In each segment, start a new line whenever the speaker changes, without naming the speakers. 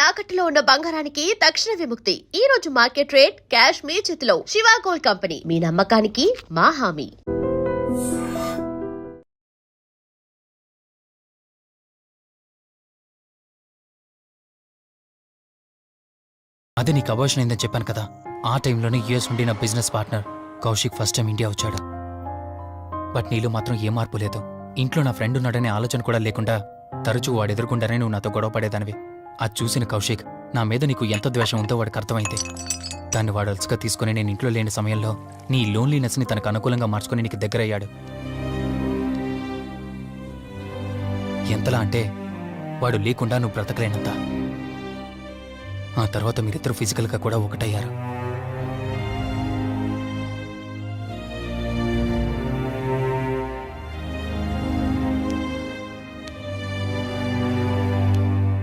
తాకట్టులో ఉన్న బంగారానికి తక్షణ విముక్తి. ఈ రోజు మార్కెట్ రేట్ క్యాష్ మీ చేతిలో. శివ గోల్డ్ కంపెనీ, మీ నమ్మకానికి మా హామీ.
అదే నీకు అబార్షన్ అయిందని చెప్పాను కదా. ఆ టైంలోనే యూఎస్ నుండి నా business partner Kaushik first time India వచ్చాడు. బట్ నీలో మాత్రం ఏ మార్పు లేదు. ఇంట్లో నా ఫ్రెండ్ ఉన్నాడనే ఆలోచన కూడా లేకుండా తరచూ వాడు ఎదుర్కొండానే నువ్వు నాతో గొడవ పడేదానివి. అది చూసిన కౌశిక్ నా మీద నీకు ఎంత ద్వేషం ఉందో వాడికి అర్థమైంది. దాన్ని వాడు అలసుగా తీసుకుని నేను ఇంట్లో లేని సమయంలో నీ లోన్లీనెస్ని తనకు అనుకూలంగా మార్చుకుని నీకు దగ్గరయ్యాడు. ఎంతలా అంటే వాడు లేకుండా నువ్వు బ్రతకలేనంత. ఆ తర్వాత మీరిద్దరూ ఫిజికల్గా కూడా ఒకటయ్యారు.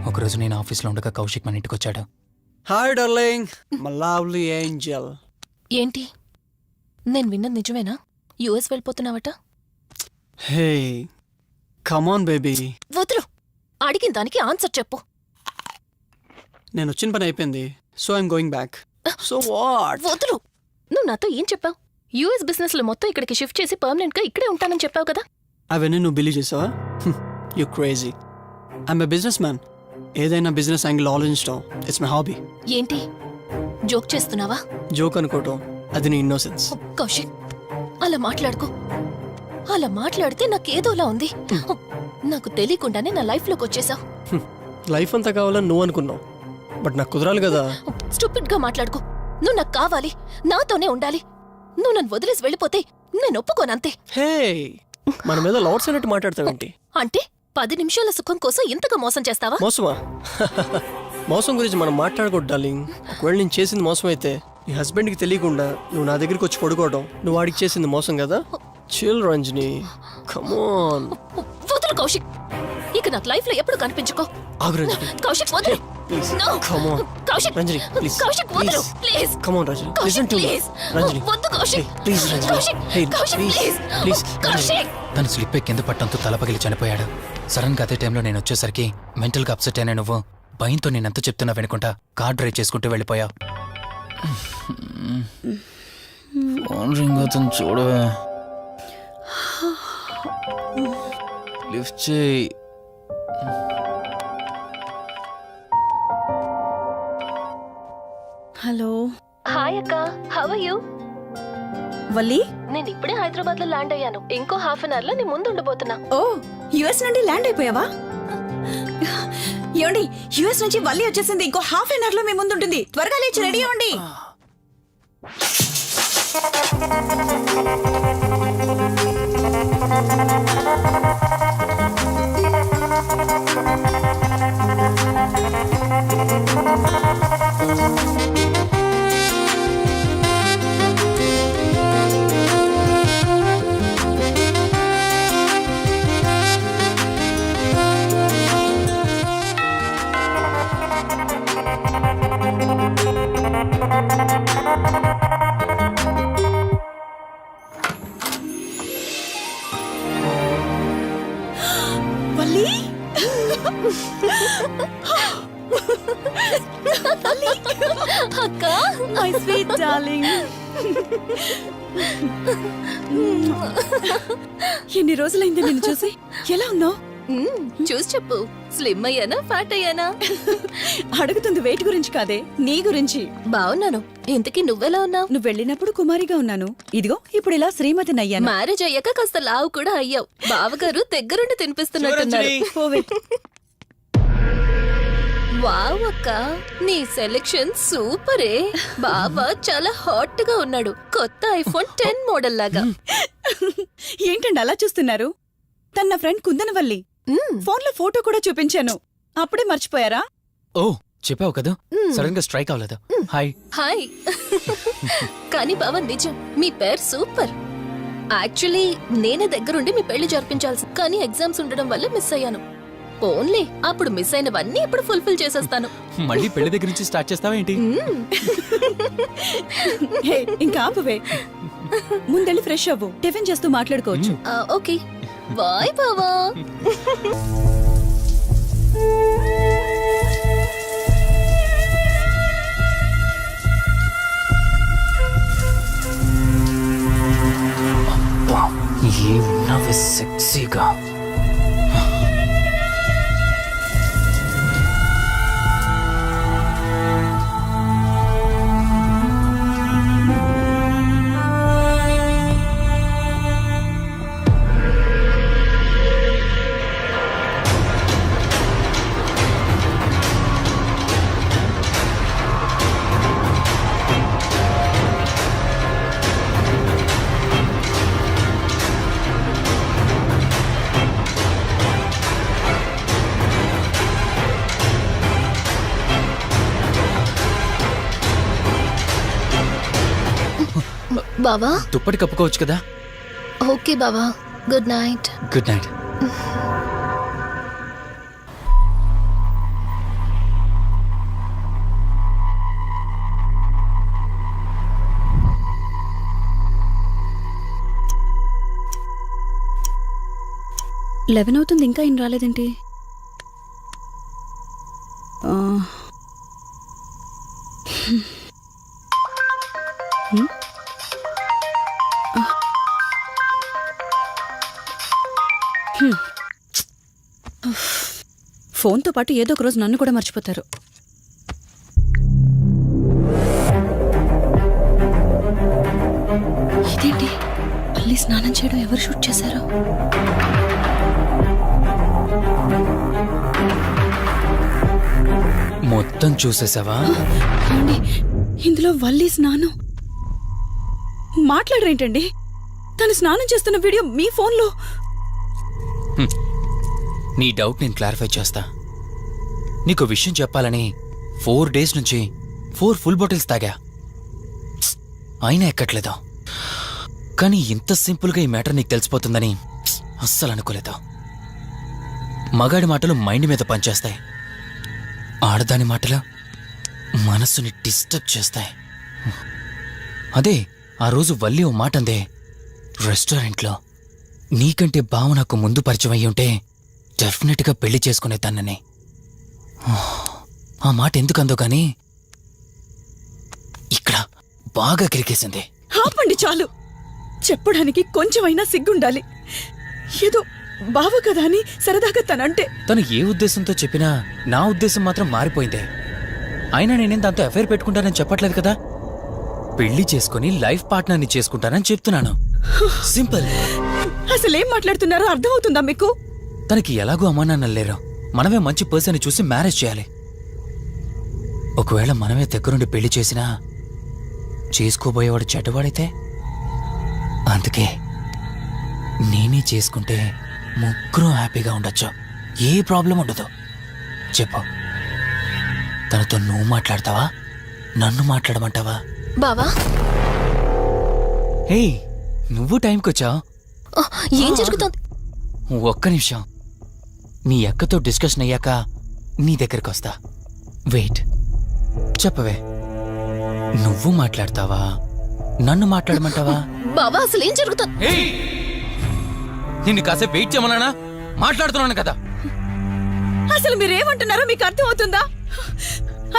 ఒకరోజు నేను ఆఫీస్లో ఉండగా కౌశిక్ మన ఇంటికి వచ్చాడు.
Hi darling, my lovely angel.
ఏంటి, నేను విన్నది నిజమేనా? యుఎస్ వెళ్ళిపోతున్నావట?
Hey come on baby.
వదులు, అడిగిన దానికి ఆన్సర్ చెప్పు.
నేను వచ్చిన పని అయిపోయింది, so I'm going back. So what?
వదులు. నువ్వు నాతో ఏం చెప్పావు? యుఎస్ బిజినెస్ లో మొత్తం ఇక్కడికి షిఫ్ట్ చేసి పర్మనెంట్ గా ఇక్కడే ఉంటానని చెప్పావు కదా.
అవన్నీ నువ్వు బిలీవ్ చేసావా? You crazy. I'm a business man. ఏదైనా బిజినెస్ యాంగిల్ ఆలోచించడం ఇట్స్ మై హాబీ.
ఏంటి, జోక్ చేస్తున్నావా?
జోక్ అనుకోవటం అది నీ ఇన్నోసెన్స్.
కౌశిక్, అలా మాట్లాడుకో. అలా మాట్లాడితే నాకేదోలా ఉంది. నాకు తెలియకుండానే నా లైఫ్ లోకి వచ్చేసావు.
లైఫ్ అంతా కావాలని నువ్వు అనుకున్నావు, బట్ నాకు కుదరాలి కదా.
స్టూపిడ్ గా మాట్లాడుకో. నువ్వు నాకు కావాలి, నాతోనే ఉండాలి. నువ్వు నన్ను వదిలేసి వెళ్ళిపోతే నేను ఒప్పుకోనంతే.
హే, మన మీద లవర్స్ అన్నట్టు మాట్లాడతావేంటి?
అంటే 10 నిమిషాల సుఖం కోసం ఇంతగా మోసం చేస్తావా?
మోసమా? మోసం గురించి మనం మాట్లాడకూడదు డార్లింగ్. ఒకవేళ నేను చేసింది మోసం అయితే నీ హస్బెండ్కి తెలియకుండా నువ్వు నా దగ్గరికి వచ్చి పడుకోవడం నువ్వు వాడికి చేసింది మోసం కదా. Chill Ranjani, come on.
వదులు కౌశిక్, ఇక నాకు లైఫ్ లో ఎప్పుడు కనిపించుకో.
ఆగు రంజని.
కౌశిక్ వదులు.
Please,
No.
come on.
Kaushik,
Ranjini, please.
Kaushik వదులు, please.
Come on, Ranjini.
Kaushik,
Listen to me.
please.
Ranjini.
వద్దు Kaushik.
Hey, please, Ranjini.
Kaushik,
Hey,
Kaushik,
please.
please.
Please,
Kaushik.
తను స్లిప్ కింద పట్టడంతో తలపగిలి చనిపోయాడు. సడన్ గా అదే టైంలో నేను వచ్చేసరికి మెంటల్ గా అప్సెట్ అయినా నువ్వు భయంతో నేనెంత చెప్తున్నా వినుకుంటా కార్ డ్రైవ్ చేసుకుంటూ వెళ్ళిపోయావు. ఫోన్ రింగ్ అవుతుంది చూడవే. లిఫ్ట్ చేయి.
హలో.
హాయ్ అక్క, హౌ ఆర్ యు?
వల్లి,
నేను ఇప్పుడే హైదరాబాద్ లో ల్యాండ్ అయ్యాను. ఇంకో హాఫ్ అన్ అవర్ లో నీ ముందు ఉండబోతున్నా.
ఓ యుఎస్ నుండి ల్యాండ్ అయిపోయావా? ఏమండి, యుఎస్ నుంచి వల్లి వచ్చేసింది. ఇంకో హాఫ్ అన్ అవర్ లో మీ ముందు ఉంటుంది. త్వరగా లేచి రెడీ అవ్వండి. వల్లి,
అక్క,
మై స్వీట్ డార్లింగ్. ఎన్ని రోజులైంది నిన్ను చూసి. ఎలా ఉన్నావు?
చూసి చెప్పు. స్లిమ్ అయ్యానా, ఫ్యాట్ అయ్యానా?
అడుగుతుంది వెయిట్ గురించి కాదే, నీ గురించి.
బాగున్నాను. ఇంతకీ నువ్వెలా ఉన్నావు?
నువ్వు వెళ్ళినప్పుడు కుమారిగా ఉన్నాను. ఇదిగో ఇప్పుడు ఇలా శ్రీమతిని అయ్యాను.
మ్యారేజ్ అయ్యాక కాస్త లావు కూడా అయ్యావు. బావగారు దగ్గరుండి తినిపిస్తున్నట్టున్నారు.
పోవే.
వావ్ అక్క, నీ సెలెక్షన్ సూపరే. బావ చాలా హాట్ గా ఉన్నాడు. కొత్త ఐఫోన్ 10 మోడల్ లాగా.
ఏంటండి అలా చూస్తున్నారు? తన నా ఫ్రెండ్ కుందనవల్లి. ఫోన్ లో ఫోటో కూడా చూపించాను. అప్పుడే మర్చిపోయారా?
ఓ చెప్పావు కదా, సడన్ గా స్ట్రైక్ అవ్వలేదు. హాయ్.
హాయ్. కానీ బావ నిజం, మీ పేరు సూపర్. యాక్చువల్లీ నేనే దగ్గరుండి మీ పెళ్లి జరిపించాల్సి, కానీ ఎగ్జామ్స్ ఉండడం వల్ల మిస్ అయ్యాను. ఓన్లీ అప్పుడు మిస్ అయినవన్నీ ఇప్పుడు ఫుల్ఫిల్ చేసేస్తాను.
మళ్ళీ పెళ్లి దగ్గర నుంచి స్టార్ట్ చేస్తావా ఏంటి?
ఇంకా ఆపువే. ముందెళ్ళి ఫ్రెష్ అవ్వు, టిఫిన్ చేస్తూ మాట్లాడుకోవచ్చు.
ఓకే బాయ్ బావా.
సెక్సీగా.
బావా
దుప్పటి కప్పుకోవచ్చు కదా.
ఓకే బావా, good night.
Good night.
Eleven అవుతుంది, ఇంకా ఏం రాలేదేంటి? ఫోన్తో పాటు ఏదో ఒక రోజు నన్ను కూడా మర్చిపోతారు. ఇదేంటి, మళ్ళీ స్నానం చేయడం ఎవరు షూట్ చేశారు?
మొత్తం చూసేసావా?
ఏమండి, ఇందులో వల్లి స్నానం మాట్లాడరేంటండి? తను స్నానం చేస్తున్న వీడియో మీ ఫోన్లో.
నీ డౌట్ నేను క్లారిఫై చేస్తా. నీకు విషయం చెప్పాలని 4 days నుంచి 4 full బాటిల్స్ తాగా, అయినా ఎక్కట్లేదు. కానీ ఇంత సింపుల్గా ఈ మ్యాటర్ నీకు తెలిసిపోతుందని అస్సలు అనుకోలేదు. మగాడి మాటలు మైండ్ మీద పనిచేస్తాయి, ఆడదాని మాటలు మనస్సుని డిస్టర్బ్ చేస్తాయి. అదే ఆ రోజు వల్లి ఓ మాట అందే రెస్టారెంట్లో, నీకంటే బావ నాకు ముందు పరిచయం అయ్యి ఉంటే డెఫినెట్గా పెళ్లి చేసుకునేదాన్నని. ఆ మాట ఎందుకందో కానీ ఇక్కడ బాగా కిరికేసింది.
ఆపండి చాలు, చెప్పడానికి కొంచెమైనా సిగ్గుండాలి. ఏదో బావ కదా అని సరదాగా తనంటే.
తను ఏ ఉద్దేశంతో చెప్పినా నా ఉద్దేశం మాత్రం మారిపోయిందే. అయినా నేనేం దాంతో అఫైర్ పెట్టుకుంటానని చెప్పట్లేదు కదా, పెళ్లి చేసుకుని లైఫ్ పార్ట్నర్ని చేసుకుంటానని చెప్తున్నాను. సింపుల్.
అసలేం మాట్లాడుతున్నారో అర్థమవుతుందా మీకు?
తనకి ఎలాగో అమ్మా నాన్న లేరు, మనమే మంచి పర్సన్ చూసి మ్యారేజ్ చేయాలి. ఒకవేళ మనమే దగ్గరుండి పెళ్లి చేసినా చేసుకోబోయేవాడు చెడ్డవాడైతే, అందుకే నేనే చేసుకుంటే ముగ్గురు హ్యాపీగా ఉండొచ్చు, ఏ ప్రాబ్లం ఉండదు. చెప్పు, తనతో నువ్వు మాట్లాడతావా, నన్ను మాట్లాడమంటావా?
బావా
హే, నువ్వు టైంకొచ్చావు.
ఏం జరుగుతుంది?
ఒక్క నిమిషం, మీ అక్కతో డిస్కషన్ అయ్యాక నీ దగ్గరికి వస్తా. వెయిట్, చెప్పవే, నువ్వు మాట్లాడతావా, నన్ను మాట్లాడమంటావా?
బావా అసలు ఏం జరుగుతుంది?
నిన్ను కాసేపు వెయిట్ చేయమన్నానా? మాట్లాడుతున్నాను కదా.
అసలు మీరేమంటున్నారో మీకు అర్థమవుతుందా?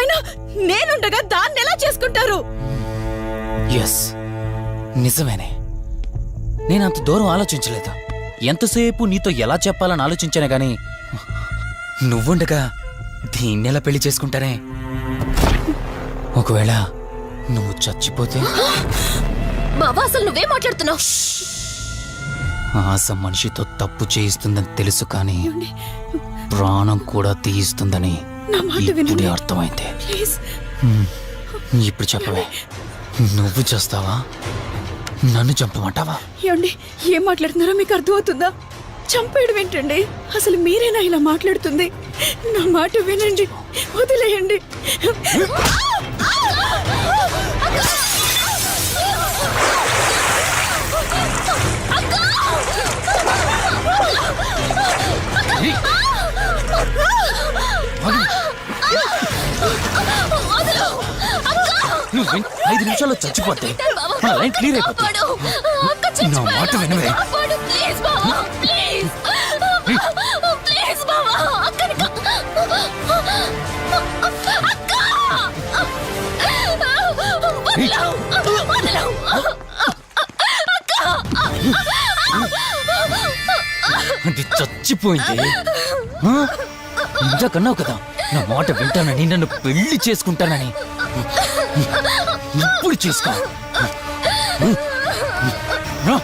అయినా నేనుండగా దాన్ని ఎలా చేసుకుంటారు?
ఎస్, నిజమేనే. నేనంత దూరం ఆలోచించలేదు. ఎంతసేపు నీతో ఎలా చెప్పాలని ఆలోచించానే గాని, నువ్వుండగా దీన్నెలా పెళ్లి చేసుకుంటానే? ఒకవేళ నువ్వు చచ్చిపోతే?
బావా అసలు నువ్వేం మాట్లాడుతున్నావు?
ఆశ మనిషితో తప్పు చేయిస్తుందని తెలుసు, కానీ ప్రాణం కూడా తీయిస్తుందని
నా మాట
ఇప్పుడే
వినండి
అర్థమైంది.
ప్లీజ్.
ఇప్పుడు చెప్పవే, నువ్వు చేస్తావా, నన్ను చంపమంటావా?
ఏమండి, ఏం మాట్లాడుతున్నారో మీకు అర్థమవుతుందా? చంపేయడం ఏంటండి? అసలు మీరేనా ఇలా మాట్లాడుతుంది? నా మాట వినండి, వదిలేయండి.
నువ్వు 5 నిమిషాల్లో చచ్చిపోతే నా లైన్ క్లియర్ అయిపోతుంది. నా మాట వినవే. చచ్చిపోయింది. ఆ? ఇందాకన్నావు కదా నా మాట వింటానని, నన్ను పెళ్లి చేసుకుంటానని. ఇప్పుడు చేసుకో. ఆ?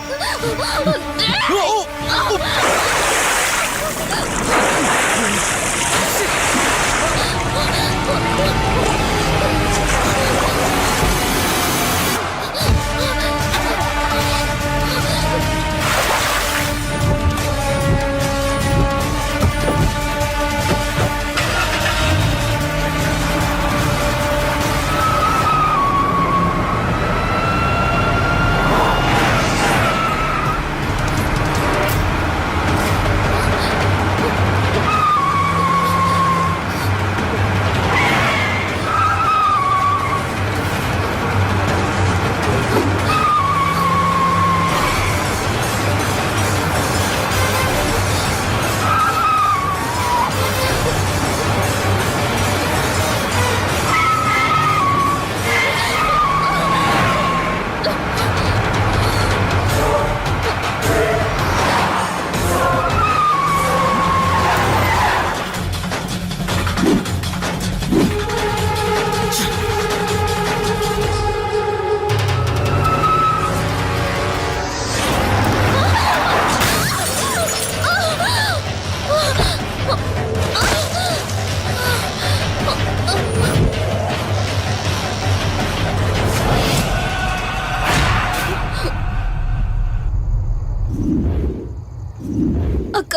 అక్క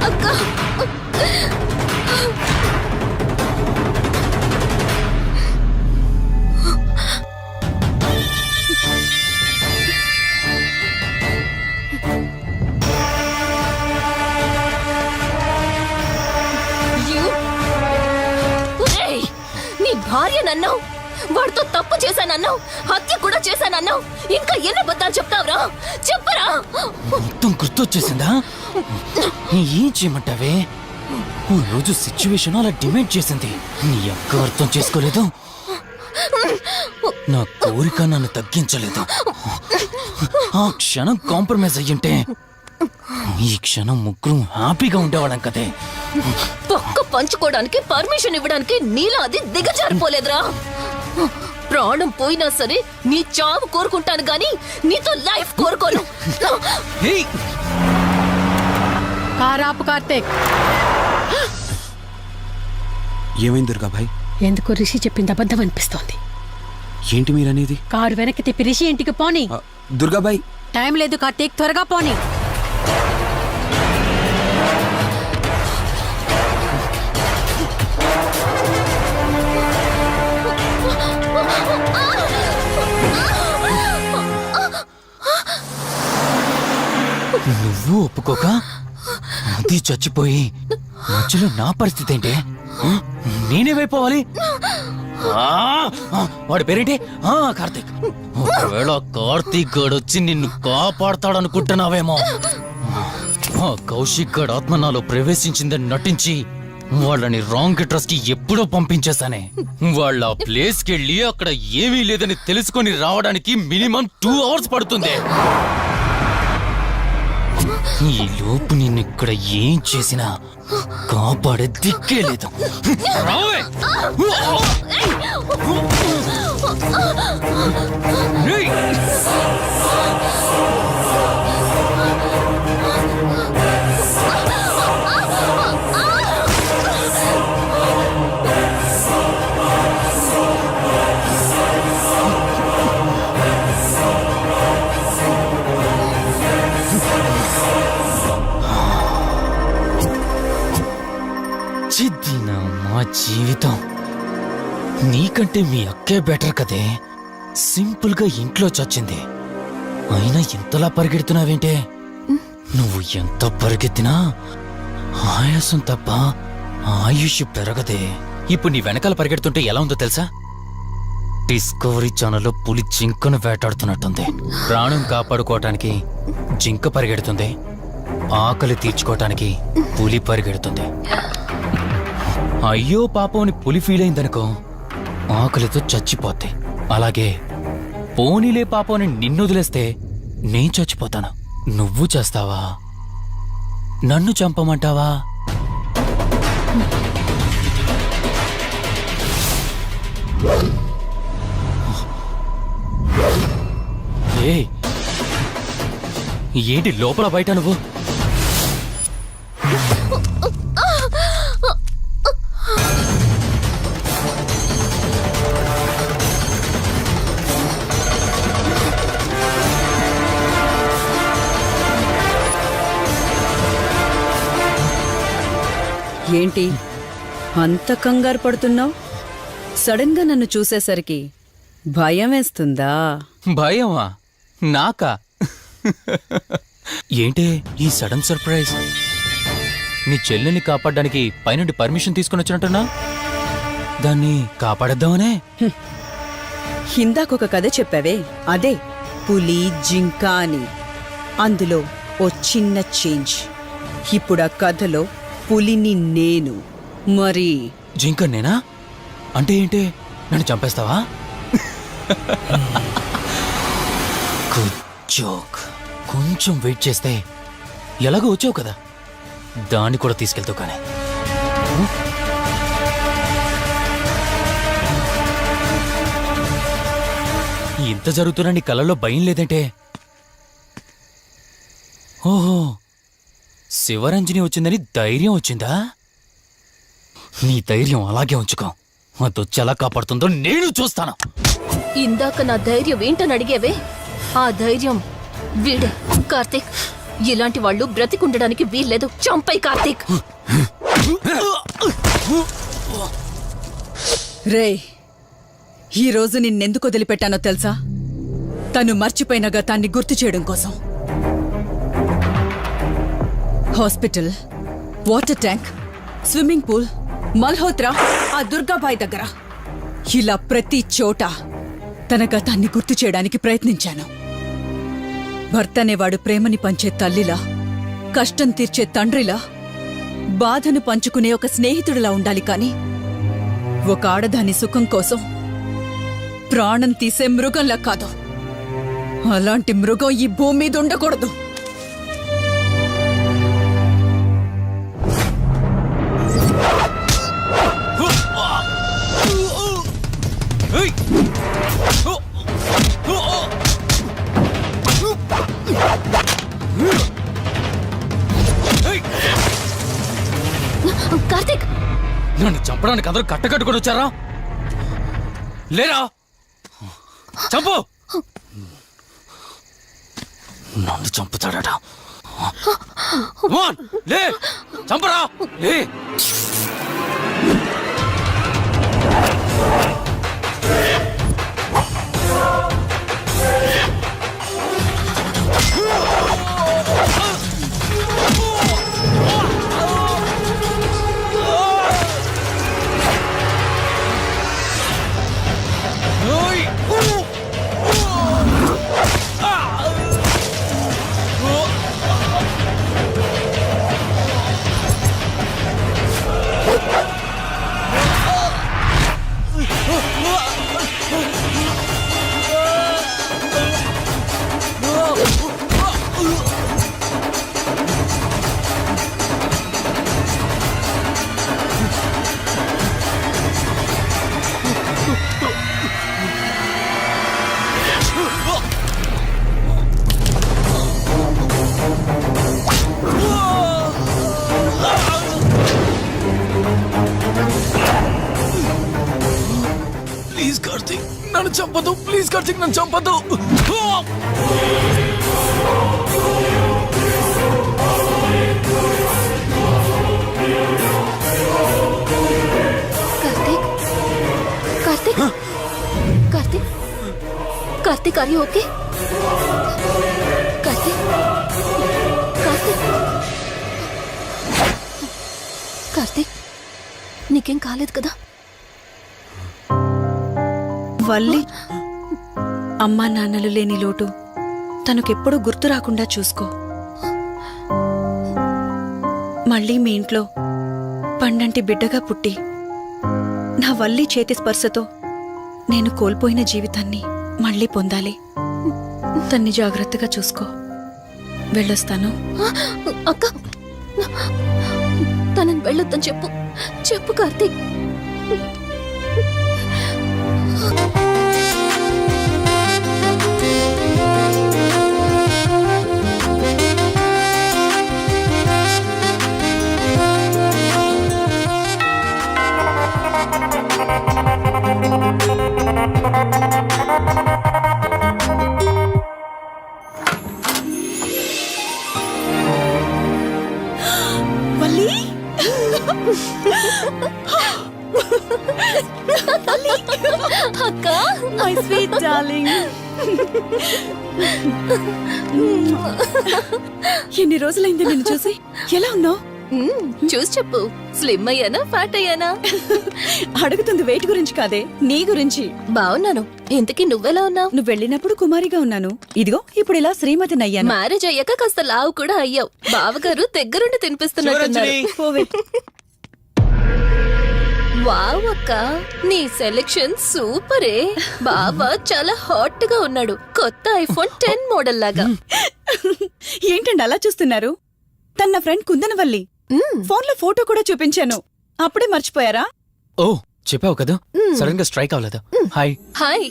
అక్క నీ భార్య నన్నావు, వాడితో తప్పు చేశానన్నావు, హత్య కూడా చేశానన్నావు. ఇంకా ఎన్ని అబద్ధాలు చెప్తావురా? చెప్పరా?
మొత్తం గుర్తొచ్చేసిందా? ఏం చేయమంటావే? ఓ రోజు సిచ్యువేషన్ అలా డిమాండ్ చేసింది. నీ అక్క అర్థం చేసుకోలేదు, నా కోరిక నన్ను తగ్గించలేదు. ఆ క్షణం కాంప్రమైజ్ అయ్యుంటే ఈ క్షణం ముగ్గురు హ్యాపీగా ఉండేవాళ్ళం కదే.
పక్క పంచుకోవడానికి పర్మిషన్ ఇవ్వడానికి నీలా అది దిగజారిపోలేదురా. ప్రాణం పోయినా సరే నీ చావు కోరుకుంటాను గాని నీతో లైఫ్ కోరుకోను.
ఏయ్!
కారాపు కార్తీక్,
ఏమైంది దుర్గాభాయ్?
ఎందుకు రిషి చెప్పింది అబద్ధం అనిపిస్తోంది.
ఏంటి మీరనేది?
కారు వెనక్కి తిప్పి రిషి ఇంటికి పోని.
దుర్గాభాయ్,
టైం లేదు కార్తీక్, త్వరగా పోని.
నువ్వు ఒప్పుకోక అది చచ్చిపోయి మధ్యలో నా పరిస్థితి ఏంటి? ఆ? నేనేమైపోవాలి? వాడి పేరేంటి? కార్తీక్. ఒకవేళ కార్తీక్ గాడు వచ్చి నిన్ను కాపాడతాడనుకుంటున్నావేమో. కౌశిక్ గాడు ఆత్మ నాలో ప్రవేశించిందని నటించి వాళ్ళని రాంగ్ అడ్రస్ కి ఎప్పుడో పంపించేశానే. వాళ్ళ ప్లేస్ కి వెళ్ళి అక్కడ ఏమీ లేదని తెలుసుకొని రావడానికి మినిమం 2 hours పడుతుంది. ఈ లోపు నిన్ను ఇక్కడ ఏం చేసినా కాపాడే దిక్కే లేదు. రావే! ఏయ్! చిద్దిన మా జీవితం. నీకంటే మీ అక్కే బెటర్ కదే. సింపుల్ గా ఇంట్లో చచ్చింది, అయినా ఇంతలా పరిగెడుతున్నావేంటే? నువ్వు ఎంత పరిగెత్తినా ఆయాసం తప్ప ఆయుష్ పెరగదే. ఇప్పుడు నీ వెనకాల పరిగెడుతుంటే ఎలా ఉందో తెలుసా? డిస్కవరీ ఛానల్లో పులి జింకను వేటాడుతున్నట్టుంది. ప్రాణం కాపాడుకోవటానికి జింక పరిగెడుతుంది, ఆకలి తీర్చుకోవటానికి పులి పరిగెడుతుంది. అయ్యో పాపం అని పులి ఫీల్ అయిందనుకో, ఆకలితో చచ్చిపోద్ది. అలాగే పోనీలే పాపం అని నిన్ను వదిలేస్తే నేను చచ్చిపోతాను. నువ్వు చేస్తావా? నన్ను చంపమంటావా? ఏయ్, ఏంటి లోపల బయట నువ్వు?
ఏంటి అంత కంగారు పడుతున్నావు? సడన్ గా నన్ను చూసేసరికి భయం వేస్తుందా?
భయమా? నాకా? ఏంటి ఈ సడన్ సర్ప్రైజ్? నీ చెల్లెల్ని కాపాడడానికి పైనుండి పర్మిషన్ తీసుకుని వచ్చినట్టున్నా? దాన్ని కాపాడేద్దామనే?
ఇందాకొక కథ చెప్పావే, అదే పులి జింక అని. అందులో ఓ చిన్న చేంజ్. ఇప్పుడు ఆ కథలో పులిని నేను. మరి
జింక నేనా? అంటే ఏంటి, నన్ను చంపేస్తావా? Good joke. కొంచెం వెయిట్ చేస్తే ఎలాగో వచ్చావు కదా, దాన్ని కూడా తీసుకెళ్తావు. కానీ ఇంత జరుగుతున్నా నీ కళ్ళల్లో భయం లేదంటే? ఓహో, శివరంజని వచ్చిందని ధైర్యం వచ్చిందా? నీ ధైర్యం అలాగే ఉంచుకో. అదొచ్చి ఎలా కాపాడుతుందో నేను చూస్తాను.
ఇందాక నా ధైర్యం ఏంటని అడిగేవే, ఆ ధైర్యం వీడే. కార్తీక్, ఇలాంటి వాళ్ళు బ్రతికుండడానికి వీల్లేదు. చంపై కార్తీక్.
రే, ఈరోజు నిన్నెందుకు వదిలిపెట్టానో తెలుసా? తను మర్చిపోయిన గతాన్ని గుర్తు చేయడం కోసం. Hospital, water tank, swimming pool, Malhotra, ఆ దుర్గాబాయి దగ్గర, ఇలా ప్రతి చోట తన గతాన్ని గుర్తు చేయడానికి ప్రయత్నించాను. భర్త అనేవాడు ప్రేమని పంచే తల్లిలా, కష్టం తీర్చే తండ్రిలా, బాధను పంచుకునే ఒక స్నేహితుడిలా ఉండాలి. కాని ఒక ఆడదాని సుఖం కోసం ప్రాణం తీసే మృగంలా కాదు. అలాంటి మృగం ఈ భూమి మీద ఉండకూడదు.
కార్తీక్,
నన్ను చంపడానికి అందరూ కట్టకట్టుకొని వచ్చారా? లేరా? చంపు! నన్ను చంపుతాడట. లే, చంపరా, లే. ప్లీజ్ కార్తీక్, నన్ను చంపదు. ప్లీజ్ కార్తీక్, నన్ను చంపదు.
Karthik, Karthik, Karthik, Karthik, are you okay? Karthik, Karthik, Karthik, నీకేం కాలేదు కదా?
వల్లి, అమ్మా నాన్నలు లేని లోటు తనకెప్పుడూ గుర్తు రాకుండా చూసుకో. మళ్ళీ మీ ఇంట్లో పండంటి బిడ్డగా పుట్టి నా వల్లి చేతి స్పర్శతో నేను కోల్పోయిన జీవితాన్ని మళ్ళీ పొందాలి. తన్ని జాగ్రత్తగా చూసుకో. వెళ్ళొస్తాను.
అక్క, తనని వెళ్ళొద్దని చెప్పు. చెప్పు కార్తీక్.
వల్లి
అక్క,
మై స్వీట్ డార్లింగ్. ఎన్ని రోజులైంది నిన్ను చూసి. ఎలా ఉన్నావు?
చూసి చెప్పు. స్లిమ్ అయ్యానా, ఫ్యాట్ అయ్యానా?
అడుగుతుంది వెయిట్ గురించి కాదే, నీ గురించి.
బాగున్నాను. ఇంతకీ నువ్వెలా ఉన్నావు?
నువ్వు వెళ్ళినప్పుడు కుమారిగా ఉన్నాను, ఇదిగో ఇప్పుడు ఇలా శ్రీమతిని అయ్యాను.
మ్యారేజ్ అయ్యాక కాస్త లావు కూడా అయ్యావు. బావగారు దగ్గరుండి తినిపిస్తున్నట్టున్నారు.
పోవే.
వావ్ అక్క, నీ సెలెక్షన్ సూపరే. బావ చాలా హాట్ గా ఉన్నాడు. కొత్త ఐఫోన్ 10 మోడల్ లాగా.
ఏంటండి అలా చూస్తున్నారు? తన నా ఫ్రెండ్ కుందనవల్లి. ఫోన్ లో ఫోటో కూడా చూపించాను, అప్పుడే మర్చిపోయారా?
ఓ చెప్పావు కదా, సడన్ గా స్ట్రైక్ అవ్వలేదు. హాయ్.
హాయ్.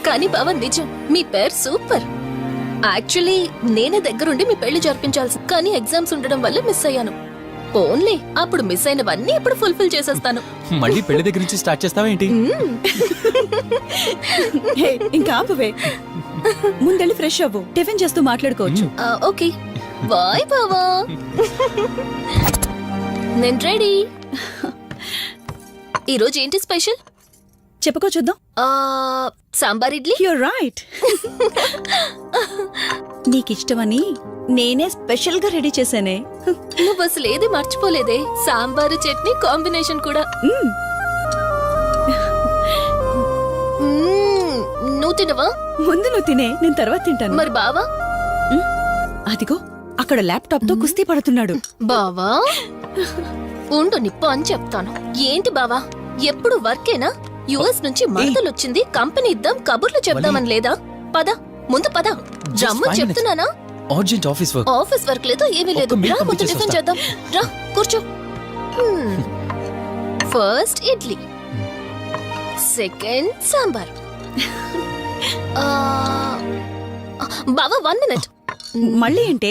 కానీ బావ నిజం, మీ పేరు సూపర్. యాక్చువల్లీ నేనే దగ్గరుండి మీ పెళ్లి జరిపించాల్సి, కానీ ఎగ్జామ్స్ ఉండడం వల్ల మిస్ అయ్యాను. ఓన్లీ అప్పుడు మిస్ అయినవన్నీ ఇప్పుడు ఫుల్ఫిల్ చేసేస్తాను.
మళ్ళీ పెళ్లి దగ్గర నుంచి స్టార్ట్ చేస్తావా ఏంటి?
హే, ఇంకా ఆపువే. ముందెళ్ళి ఫ్రెష్ అవ్వు, టిఫిన్ చేస్తూ మాట్లాడుకోవచ్చు.
ఓకే బాయ్ బావా. నేను రెడీ. ఈరోజు ఏంటి స్పెషల్?
చెప్పుకో చూద్దాం.
సాంబార్ ఇడ్లీ.
You're right. నీకిష్టమని నేనే స్పెషల్ గా రెడీ చేశానే.
నువ్వు అసలు ఏది మర్చిపోలేదే. సాంబారు చట్నీ కాంబినేషన్ కూడా. నువ్వు తినవా?
ముందు నువ్వు తినే, నేను తర్వాత తింటాను.
మరి బావా?
అదిగో అక్కడ ల్యాప్టాప్ తో కుస్తీ పడుతున్నాడు.
బావా ఉండు, నిప్పు అని చెప్తాను. ఏంటి బావా, ఎప్పుడు వర్కేనా? యుఎస్ నుంచి మరదలు వచ్చింది, కంపెనీ ఇద్దాం, కబుర్లు చెప్దామని లేదా? పద ముందు పద. రమ్ము చెప్తున్నానా?
Urgent office work.
Office work లేదు, ఏమీ లేదు.
ఒక్క మీల్
రా, ముందు
పంపించేసి
టిఫిన్
వస్తా.
చేద్దాం. రా కూర్చో. First idli, second sambar. బావా 1 మినిట్.
మళ్ళీ అంటే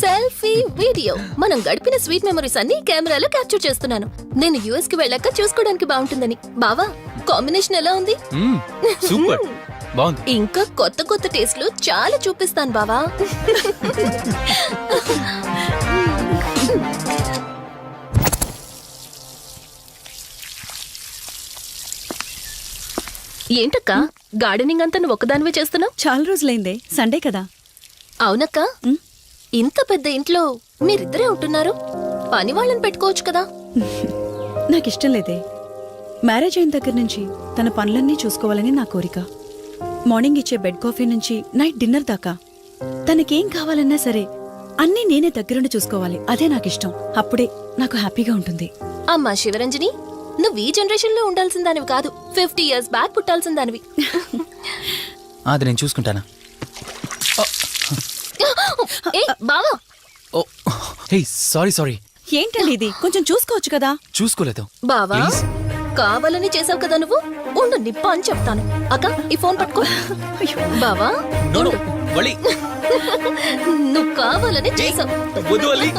సెల్ఫీ వీడియో. మనం గడిపిన స్వీట్ మెమరీస్ అన్ని కెమెరాలో క్యాప్చర్ చేస్తున్నాను. నేను యుఎస్ కి వెళ్ళాక చూసుకోవడానికి బాగుంటుందని. బావా కాంబినేషన్ ఎలా ఉంది?
సూపర్ బాగుంది.
ఇంకా కొత్త కొత్త టేస్ట్లు చాలా చూపిస్తాను బావా. ఏంటక్క, గార్డెనింగ్ అంతా నువ్వు ఒక్కదానివే చేస్తున్నావు?
చాలా రోజులైందే, సండే కదా.
అవునక్క, ఇంత పెద్ద ఇంట్లో మీరిద్దరే ఉంటున్నారు, పని వాళ్ళని పెట్టుకోవచ్చు కదా.
నాకిష్టం లేదే. మ్యారేజ్ అయిన దగ్గర నుంచి తన పనులన్నీ చూసుకోవాలని నా కోరిక. మార్నింగ్ ఇచ్చే బెడ్ కాఫీ నుంచి నైట్ డిన్నర్ దాకా తనకేం కావాలన్నా సరే అన్నీ నేనే దగ్గరుండి చూసుకోవాలి. అదే నాకిష్టం. అప్పుడే నాకు హ్యాపీగా ఉంటుంది.
అమ్మా శివరంజని, నువ్వు ఈ జనరేషన్ లో ఉండాల్సిన దానివి కాదు, 50 years బ్యాక్ పుట్టాల్సిన దానివి.
అది నేను చూసుకుంటానా?
ఏ బావా,
ఓ హే సారీ సారీ.
ఏంటండి ఇది, కొంచెం చూసుకోవచ్చు కదా.
చూసుకోలేదు.
బావా
Please.
కావాలని చేసావు కదా నువ్వు. ఉండు నిప్ప అని చెప్తాను. అక్క ఈ ఫోన్ పట్టుకో. బావా
నో నో వలి.
నువ్వు కావాలని చేసావు.
వద్దు వలి.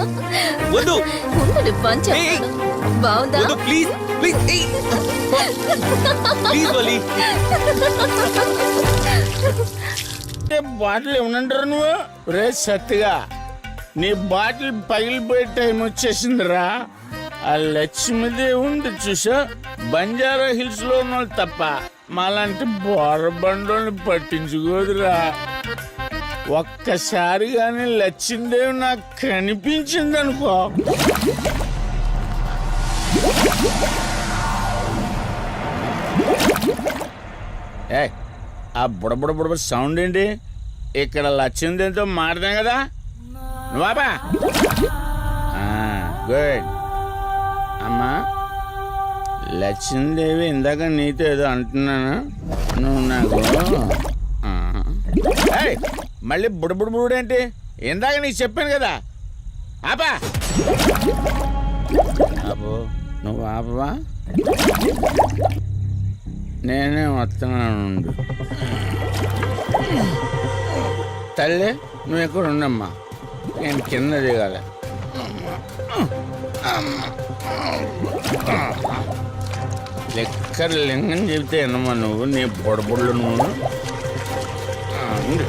వద్దు.
ఉండు నిప్ప అని చెప్తాను. బావుందా?
వద్దు ప్లీజ్ ప్లీజ్. ప్లీజ్ వలి.
బాటిల్ ఏమనంటారు నువ్వు? రే సత్తిగా, నీ బాటిల్ పగిలిపోయే టైం వచ్చేసిందిరా. ఆ లక్ష్మీదేవి ఉంది చూసా, బంజారా హిల్స్ లో ఉన్న వాళ్ళు తప్ప మాలాంటి బోరబండోని పట్టించుకోదురా. ఒక్కసారి కానీ లక్ష్మీదేవి నాకు కనిపించింది అనుకో, ఏ ఆ బుడబుడ సౌండ్ ఏంటి? ఇక్కడ లక్ష్మీదేవితో మాడదాం కదా నువ్వాబా. గుడ్ అమ్మా. లక్ష్మీదేవి ఇందాక నీతో ఏదో అంటున్నాను, నువ్వు నాకు మళ్ళీ బుడబుడబుడేంటి? ఇందాక నీకు చెప్పాను కదా ఆపా అబ్బో నువ్వు ఆపవా నేనే వస్తున్నాను తల్లి నువ్వు ఎక్కడ ఉండమ్మా నేను కింద దిగాలి లెక్కర్ లింగం చెబితే ఎన్నమ్మా నువ్వు నీ పొడబుళ్ళు నువ్వు ఉండు.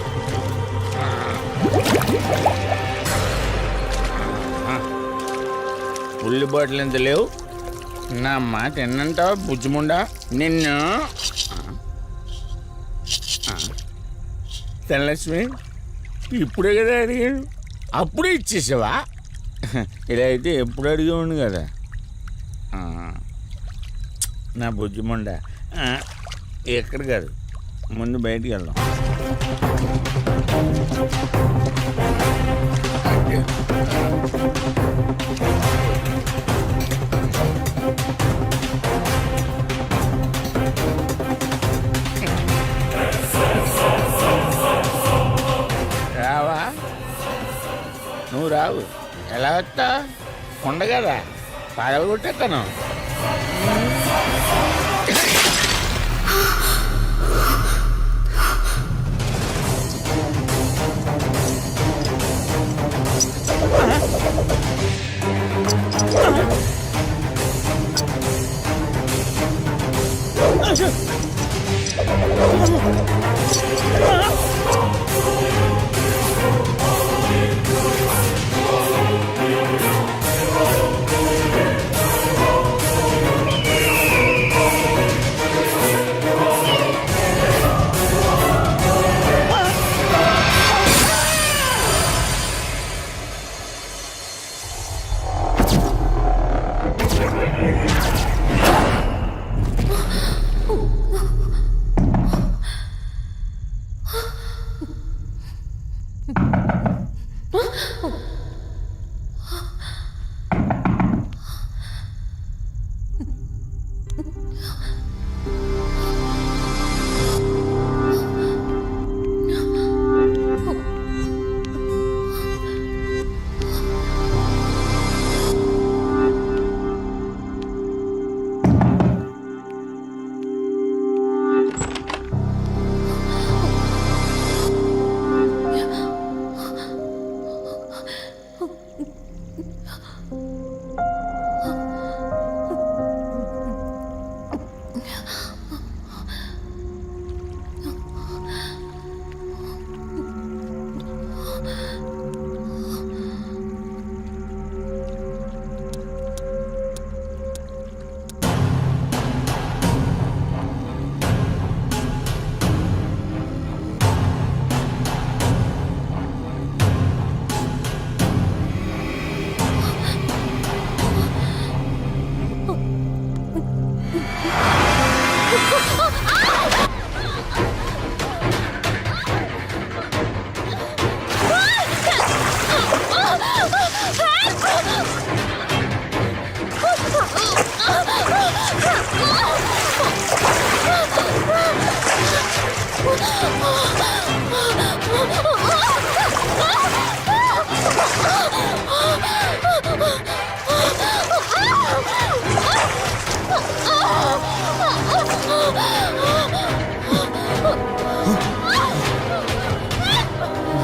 ఉల్లి బాటిల్ ఎంత లేవు నా మాట ఎన్నంటావా బుజ్జిముండా నిన్ను ధనలక్ష్మి ఇప్పుడే కదా అడిగాడు అప్పుడే ఇచ్చేసావా ఇలా అయితే ఎప్పుడు అడిగేవాడు కదా నా బుజ్జిముండా ఎక్కడ కాదు ముందు బయటికి వెళ్దాం రావా నువ్వు రావు ఎలా వస్తా ఉండగదా పడగొట్టేస్తాను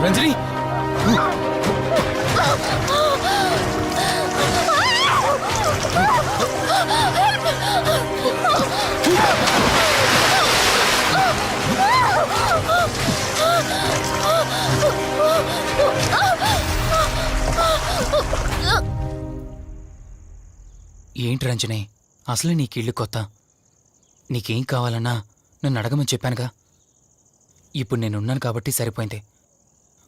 రంజని ఏంటి రంజని అసలు నీకు ఇల్లు కొత్త నీకేం కావాలన్నా నన్ను అడగమని చెప్పానుగా ఇప్పుడు నేనున్నాను కాబట్టి సరిపోయింది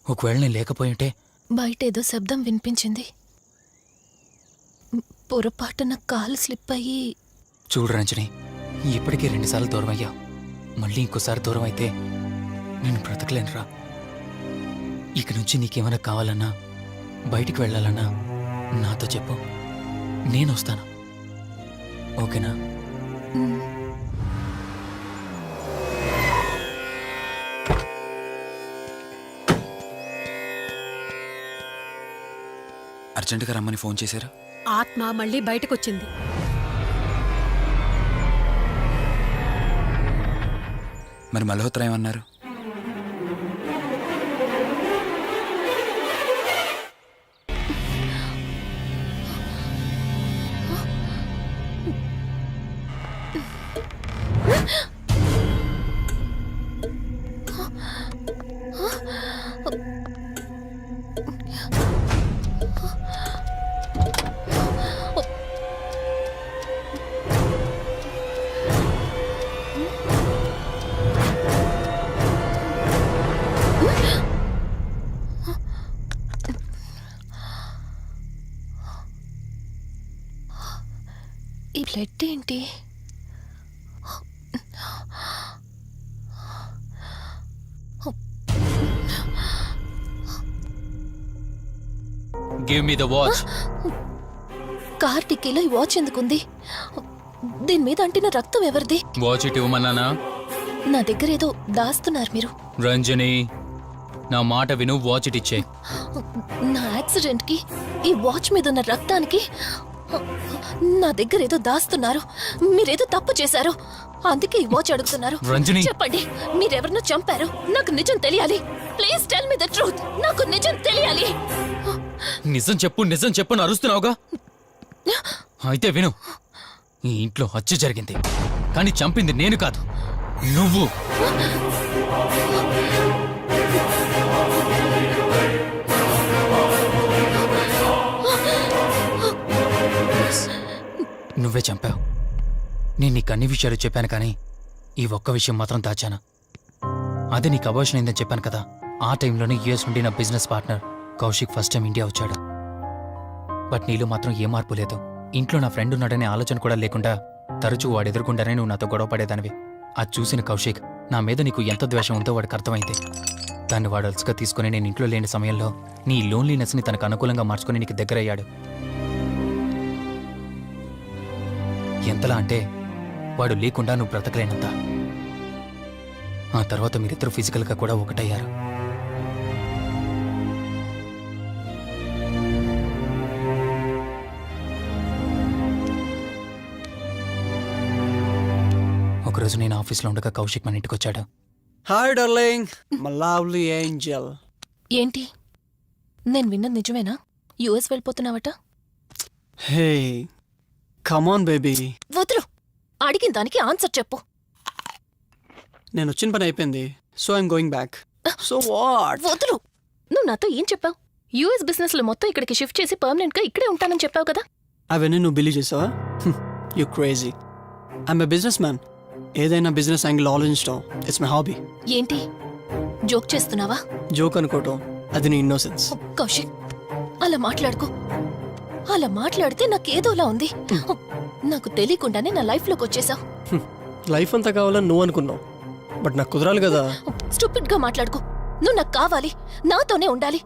ఒకవేళ నేను లేకపోయి ఉంటే
బయట ఏదో శబ్దం వినిపించింది పొరపాటున కాలు స్లిప్ అయ్యి
చూడు రంజని ఇప్పటికే 2 సార్లు దూరం అయ్యా మళ్ళీ ఇంకోసారి దూరం అయితే నేను బ్రతకలేనురా ఇక నుంచి నీకేమైనా కావాలన్నా బయటికి వెళ్ళాలన్నా నాతో చెప్పు నేను వస్తాను ఓకేనా
అర్జెంటుగా రమ్మని ఫోన్ చేశారు.
ఆత్మ మళ్ళీ బయటకొచ్చింది.
మరి మల్హోత్రా ఏమన్నారు?
ఈ బ్లడ్ ఏంటి?
Give me the watch.
Car టిక్కీలో ఈ వాచ్ ఎందుకుంది? దీని మీద అంటిన రక్తం ఎవరిది?
వాచ్ ఇటు ఇవ్వమన్నానా?
నా దగ్గర ఏదో దాస్తున్నారు మీరు.
రంజని, నా మాట విను, వాచ్ ఇటు ఇచ్చే.
నా యాక్సిడెంట్ కి ఈ వాచ్ మీద ఉన్న రక్తానికి నా దగ్గర ఏదో దాస్తున్నారు. మీరేదో తప్పు చేశారు, అందుకే ఈ వాచ్ అడుగుతున్నారు.
రంజని,
చెప్పండి, మీరెవరినో చంపారు. నాకు నిజం తెలియాలి. Please tell me the truth. నాకు నిజం తెలియాలి.
నిజం చెప్పు, నిజం చెప్పు అని అరుస్తున్నావుగా. అయితే విను, ఈ ఇంట్లో హత్య జరిగింది, కానీ చంపింది నేను కాదు, నువ్వు. నువ్వే చంపావు. నేను నీకు అన్ని విషయాలు చెప్పాను, కానీ ఈ ఒక్క విషయం మాత్రం దాచాను. అదే నీకు అబార్షన్ అయిందని చెప్పాను కదా. ఆ టైంలోనే యుఎస్ నుండి నా business partner Kaushik first time India వచ్చాడు. బట్ నీలో మాత్రం ఏ మార్పు లేదు. ఇంట్లో నా ఫ్రెండ్ ఉన్నాడనే ఆలోచన కూడా లేకుండా తరచూ వాడు ఎదుర్కొండానే నువ్వు నాతో గొడవ పడేదానివి. అది చూసిన కౌశిక్ నా మీద నీకు ఎంత ద్వేషం ఉందో వాడికి అర్థమైంది. దాన్ని వాడు అలసుగా తీసుకుని నేను ఇంట్లో లేని సమయంలో నీ లోన్లీనెస్ని తనకు అనుకూలంగా మార్చుకుని నీకు దగ్గరయ్యాడు. ఎంతలా అంటే వాడు లేకుండా నువ్వు బ్రతకలేనంత. ఆ తర్వాత మీరిద్దరు ఫిజికల్గా కూడా ఒకటయ్యారు. ఒకరోజు నేను ఆఫీస్లో ఉండగా కౌశిక్ మన ఇంటికి వచ్చాడు.
Hi darling, my lovely angel.
ఏంటి, నేను విన్నది నిజమేనా? యుఎస్ వెళ్ళిపోతున్నావట?
Hey come on baby.
వదులు, అడిగిన దానికి ఆన్సర్ చెప్పు.
నేను వచ్చిన పని అయిపోయింది, so I'm going back. So what?
వదులు. నువ్వు నాతో ఏం చెప్పావు? యుఎస్ బిజినెస్ లో మొత్తం ఇక్కడికి షిఫ్ట్ చేసి పర్మనెంట్ గా ఇక్కడే ఉంటానని చెప్పావు కదా.
అవన్నీ నువ్వు బిలీవ్ చేసావా? You crazy. I'm a business man. ఏదైనా బిజినెస్ యాంగిల్ ఆలోచించడం ఇట్స్ మై హాబీ.
ఏంటి, జోక్ చేస్తున్నావా?
జోక్ అనుకోవటం అది నీ ఇన్నోసెన్స్.
కౌశిక్, అలా మాట్లాడుకో. అలా మాట్లాడితే నాకేదోలా ఉంది. నాకు తెలియకుండానే నా లైఫ్ లోకి వచ్చేసావు.
లైఫ్ అంతా కావాలని నువ్వు అనుకున్నావు, బట్ నాకు కుదరాలి కదా.
స్టూపిడ్ గా మాట్లాడుకో. నువ్వు నాకు కావాలి, నాతోనే ఉండాలి.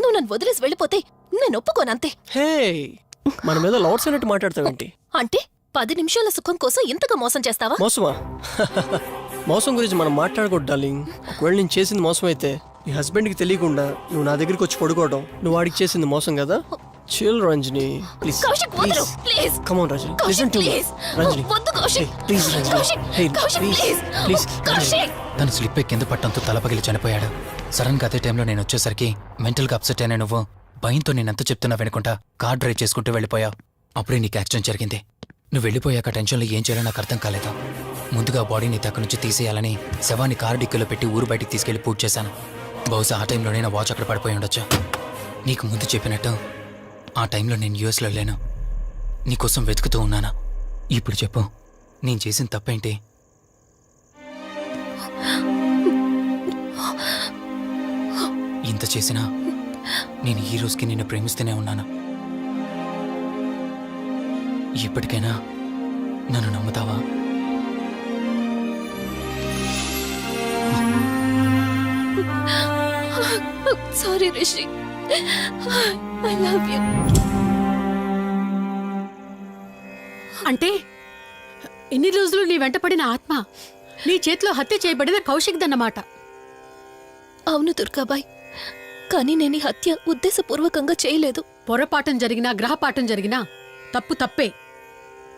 నువ్వు నన్ను వదిలేసి వెళ్ళిపోతే నేను ఒప్పుకోనంతే.
హే, మన మీద లవర్స్ అన్నట్టు మాట్లాడతావేంటి?
అంటే 10 నిమిషాల సుఖం కోసం ఇంతగా మోసం చేస్తావా?
మోసమా? మోసం గురించి మనం మాట్లాడకూడదు డార్లింగ్. ఒకవేళ నేను చేసింది మోసం అయితే నీ హస్బెండ్కి తెలియకుండా నువ్వు నా దగ్గరికి వచ్చి పడుకోవడం నువ్వు వాడికి చేసింది మోసం కదా. Chill Ranjani, please.
కౌశిక్, వదలు, please.
Come on Ranjani,
Kaushik,
listen to me.
Please.
Ranjani,
వద్దు Kaushik.
Please Ranjani.
Kaushik,
hey
Kaushik,
please
please.
Please.
Kaushik.
తను స్లిప్ కింద పట్టడంతో తలపగిలి చనిపోయాడు. సడన్ గా అదే టైంలో నేను వచ్చేసరికి మెంటల్గా అప్సెట్ అయినా నువ్వు భయంతో నేనెంత చెప్తున్నా వినకుండా కార్ డ్రైవ్ చేసుకుంటూ వెళ్ళిపోయావు. అప్పుడే నీకు యాక్సిడెంట్ జరిగింది. నువ్వు వెళ్ళిపోయాక టెన్షన్లో ఏం చేయాలో నాకు అర్థం కాలేదు. ముందుగా బాడీని అక్కడి నుంచి తీసేయాలని శవాన్ని కారు డిక్కీలో పెట్టి ఊరు బయటికి తీసుకెళ్లి పూజ చేశాను. బహుశా ఆ టైంలోనే నా వాచ్ అక్కడ పడిపోయి ఉండొచ్చు. నీకు ముందు చెప్పినట్టు ఆ టైంలో నేను యూఎస్లో లేను. నీకోసం వెతుకుతూ ఉన్నాను. ఇప్పుడు చెప్పు, నేను చేసిన తప్పేంటి? ఇంత చేసినా నేను ఈ రోజుకి నిన్ను ప్రేమిస్తూనే ఉన్నాను. ఇప్పటికైనా నన్ను నమ్ముతావా?
Sorry Rishi, I love you.
అంటే ఇన్ని రోజులు నీ వెంటపడిన ఆత్మ నీ చేతిలో హత్య చేయబడిన కౌశిక్ దన్నమాట.
అవును దుర్గాబాయ్, కానీ నేను ఈ హత్య ఉద్దేశపూర్వకంగా చేయలేదు.
పొరపాఠం జరిగినా గ్రహపాఠం జరిగినా తప్పు తప్పే.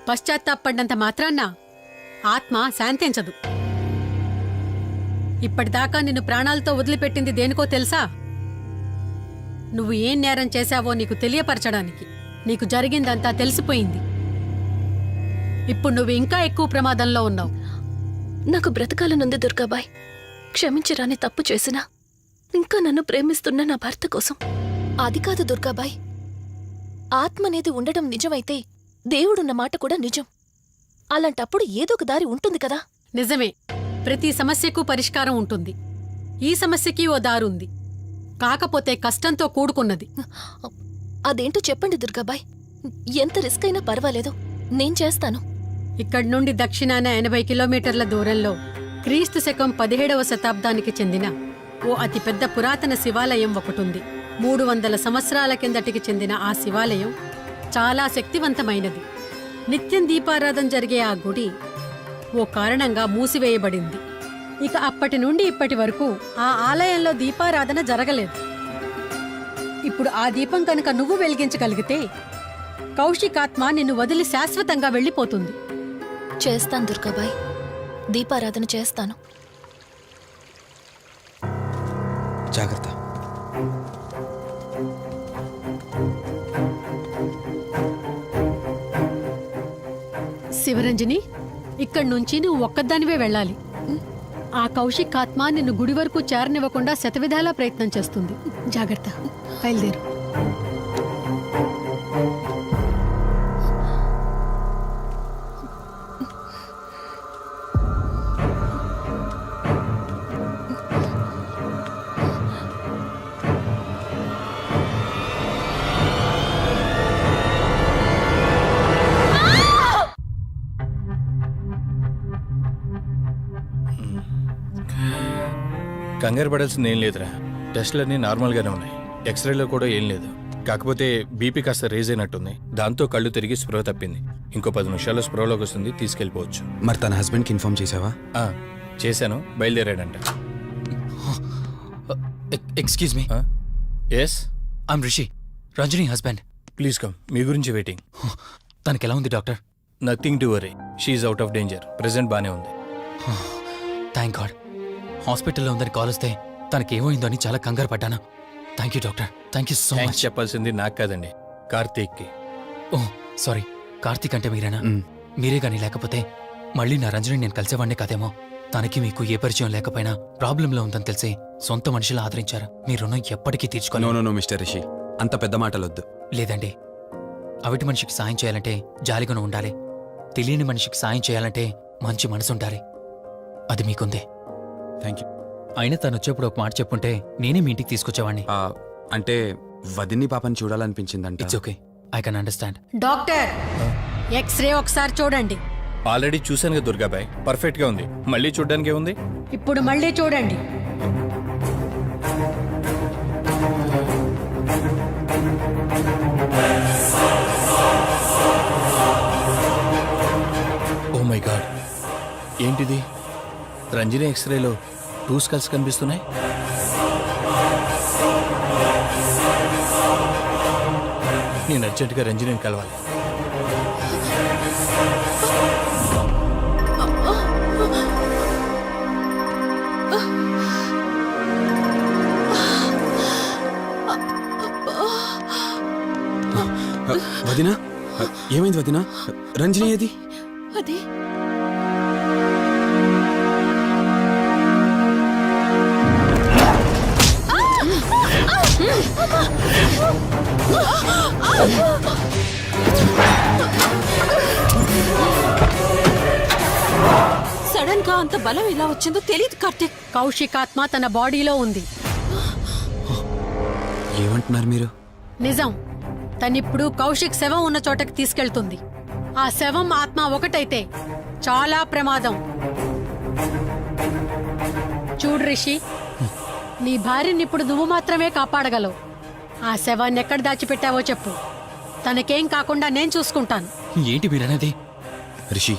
పశ్చాత్తాపడినంత మాత్రాన్న ఆత్మ శాంతించదు. ఇప్పటిదాకా నిన్ను ప్రాణాలతో వదిలిపెట్టింది దేనికో తెలుసా? నువ్వు ఏం నేరం చేశావో నీకు తెలియపరచడానికి. నీకు జరిగిందంతా తెలిసిపోయింది. ఇప్పుడు నువ్వు ఇంకా ఎక్కువ ప్రమాదంలో ఉన్నావు.
నాకు బ్రతకాలనుంది దుర్గాబాయ్. క్షమించరాని తప్పు చేసినా ఇంకా నన్ను ప్రేమిస్తున్న నా భర్త కోసం. అది కాదు దుర్గాబాయ్, ఆత్మ అనేది ఉండడం నిజమైతే దేవుడున్న మాట కూడా నిజం. అలాంటప్పుడు ఏదో ఒక దారి ఉంటుంది కదా.
నిజమే, ప్రతి సమస్యకు పరిష్కారం ఉంటుంది. ఈ సమస్యకి ఓ దారుంది, కాకపోతే కష్టంతో కూడుకున్నది.
అదేంటో చెప్పండి దుర్గాబాయ్. ఎంత రిస్క్ అయినా పర్వాలేదు, నేను చేస్తాను.
ఇక్కడి నుండి దక్షిణాన 80 కిలోమీటర్ల దూరంలో క్రీస్తు శకం 17వ శతాబ్దానికి చెందిన ఓ అతిపెద్ద పురాతన శివాలయం ఒకటుంది. 300 సంవత్సరాల కిందటికి చెందిన ఆ శివాలయం చాలా శక్తివంతమైనది. నిత్యం దీపారాధన జరిగే ఆ గుడి ఓ కారణంగా మూసివేయబడింది. ఇక అప్పటి నుండి ఇప్పటి వరకు ఆ ఆలయంలో దీపారాధన జరగలేదు. ఇప్పుడు ఆ దీపం కనుక నువ్వు వెలిగించగలిగితే కౌశికాత్మ నిన్ను వదిలి శాశ్వతంగా వెళ్ళిపోతుంది.
చేస్తాను దుర్గాబాయ్, దీపారాధన చేస్తాను.
జాగ్రత్త.
శివరంజని, ఇక్కడి నుంచి నువ్వు ఒక్కదానివే వెళ్ళాలి. ఆ కౌశిక్ ఆత్మ నిన్ను గుడి వరకు చేరనివ్వకుండా శతవిధాలా ప్రయత్నం చేస్తుంది. జాగ్రత్త, బయలుదేరు.
కంగారు పడాల్సింది ఏం లేదురా. టెస్టులన్నీ నార్మల్గానే ఉన్నాయి. ఎక్స్రేలో కూడా ఏం లేదు. కాకపోతే బీపీ కాస్త రేజ్ అయినట్టుంది. దాంతో కళ్ళు తిరిగి స్పృహ తప్పింది. ఇంకో 10 నిమిషాల్లో స్పృహలోకి వస్తుంది, తీసుకెళ్ళిపోవచ్చు.
మరి తన హస్బెండ్కి ఇన్ఫార్మ్ చేసావా?
చేశాను, బయలుదేరాడంట.
Excuse me.
Yes,
I'm Rishi, Ranjani husband.
Please come. మీ గురించి వెయిటింగ్.
తనకి ఎలా ఉంది doctor?
Nothing to worry. She's out of danger. Present బానే ఉంది.
Thank God. హాస్పిటల్లో ఉందని కాల్ వస్తే తనకేమైందో అని చాలా కంగారు పడ్డాను. Thank you doctor, thank you so
thanks
much.
చెప్పాల్సింది నాకు కాదండి, కార్తీక్కి.
ఓ సారీ, కార్తీక్ అంటే మీరేనా? మీరే గానీ లేకపోతే మళ్ళీ నా రంజని నేను కలిసేవాడినే కాదేమో. తనకి మీకు ఏ పరిచయం లేకపోయినా ప్రాబ్లంలో ఉందని తెలిసి సొంత మనుషులు ఆదరించారు. మీ రుణం ఎప్పటికీ
నో
తీర్చుకోను.
నో మిస్టర్ రిషి, అంత పెద్ద మాటలొద్దు.
లేదండి, అవిటి మనిషికి సాయం చేయాలంటే జాలిగాను ఉండాలి. తెలియని మనిషికి సాయం చేయాలంటే మంచి మనసు ఉండాలి. అది మీకుందే.
Thank you.
అయినా తను వచ్చేప్పుడు ఒక మాట చెప్పుంటే నేనే మీ ఇంటికి తీసుకొచ్చేవాడిని.
అంటే వదిన్ని పాపని చూడాలనిపించిందంట.
It's okay, I can understand.
Doctor, X-ray ఒకసారి చూడండి.
ఆల్రెడీ చూశాను కదా దుర్గాబాయ్, పర్ఫెక్ట్గా ఉంది. మళ్ళీ చూడ్డానికి ఏముంది?
ఇప్పుడు మళ్ళీ చూడండి.
ఓ మై గాడ్, ఏంటిది? రంజని ఎక్స్రేలో 2 స్కల్స్ కనిపిస్తున్నాయి. నేను అర్జెంటుగా రంజనిని కలవాలి.
వదినా, ఏమైంది వదినా? రంజని ఏది?
అది
సడన్ గా అంత బలం ఎలా వచ్చిందో తెలియదు కార్తీక్.
కౌశికాత్మ తన బాడీలో ఉంది.
ఏమంటున్నారు మీరు?
నిజం. తనిప్పుడు కౌశిక్ శవం ఉన్న చోటకి తీసుకెళ్తుంది. ఆ శవం ఆత్మ ఒకటైతే చాలా ప్రమాదం. చూడు రిషి, నీ భార్యని ఇప్పుడు నువ్వు మాత్రమే కాపాడగలవు. ఆ శవాన్ని ఎక్కడ దాచిపెట్టావో చెప్పు. తనకేం కాకుండా నేను చూసుకుంటాను.
ఏంటి మీరనేది?
రిషి,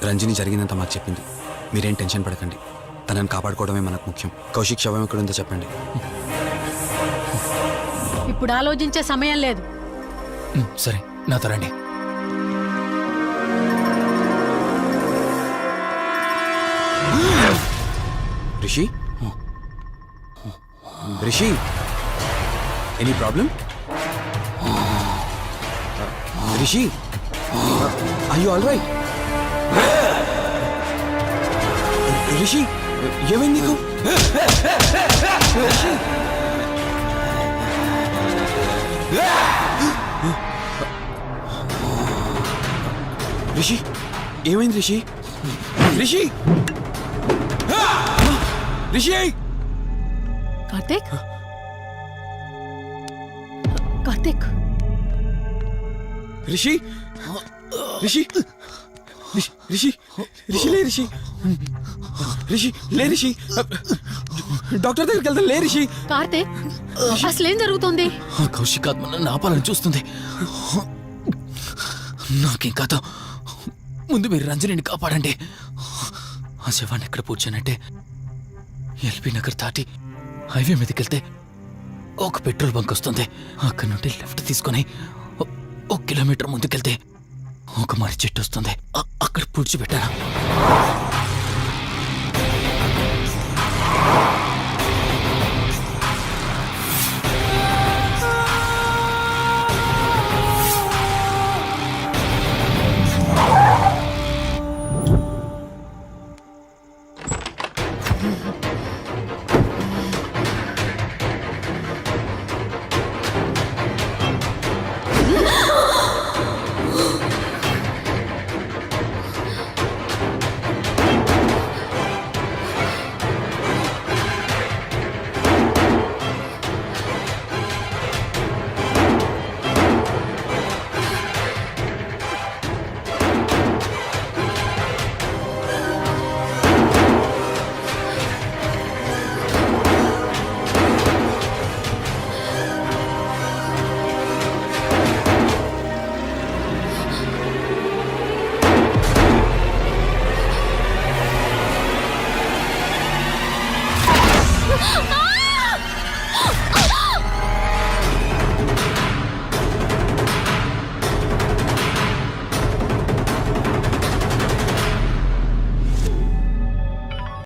రంజని జరిగిందంతా మాకు చెప్పింది. మీరేం టెన్షన్ పడకండి. తనని కాపాడుకోవడమే మనకు ముఖ్యం. కౌశిక్ శవం ఎక్కడుందో చెప్పండి.
ఇప్పుడు ఆలోచించే సమయం లేదు.
సరే నాతో రండి.
Rishi Rishi any problem? Rishi are you all right? Rishi ఏమైంది నీకు? రిషి రిషి ఏమైంది రిషి? రిషి రిషి
కార్తీక్ కార్తీక్
రిషి రిషి రిషి రిషి లే రిషి రిషి లే రిషి డాక్టర్ దగ్గరికి వెళ్తాం. లే రిషి.
కార్తీక్ అసలేం జరుగుతుంది?
ఆ కౌశిక్ ఆత్మ నన్ను ఆపాలని చూస్తుంది. నాకేం కాదు, ముందు మీరు రంజనిని కాపాడండి. ఆ శవాన్ని ఎక్కడ పూడ్చానంటే ఎల్బీ నగర్ దాటి హైవే మీదకి వెళ్తే ఒక పెట్రోల్ బంక్ వస్తుంది. అక్కడ నుండి లెఫ్ట్ తీసుకొని 1 కిలోమీటర్ ముందుకెళ్తే ఒక మర్రి చెట్టు వస్తుంది. అక్కడ పూడ్చిపెట్టాను.